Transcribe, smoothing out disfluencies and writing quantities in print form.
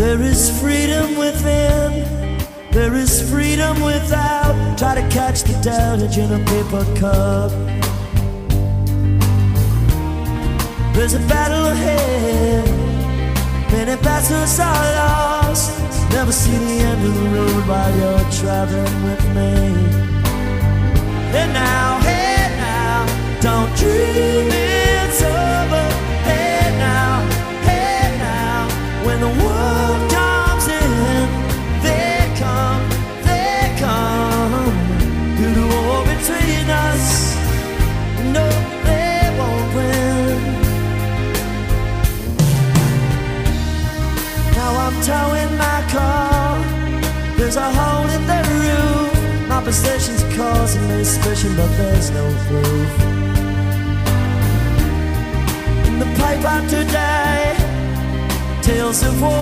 There is freedom within, there is freedom without. Try to catch the deluge in a paper cup. There's a battle ahead, many battles are lost. Never see the end of the road while you're traveling with me. Hey now, don't dream it's over. Hey now, when the world comes in, they come through the war between us. No, they won't win. Now I'm towing my car, there's a hole in the roof. My possessions causing me suspicion, but there's no proof. In the paper today, tales of war.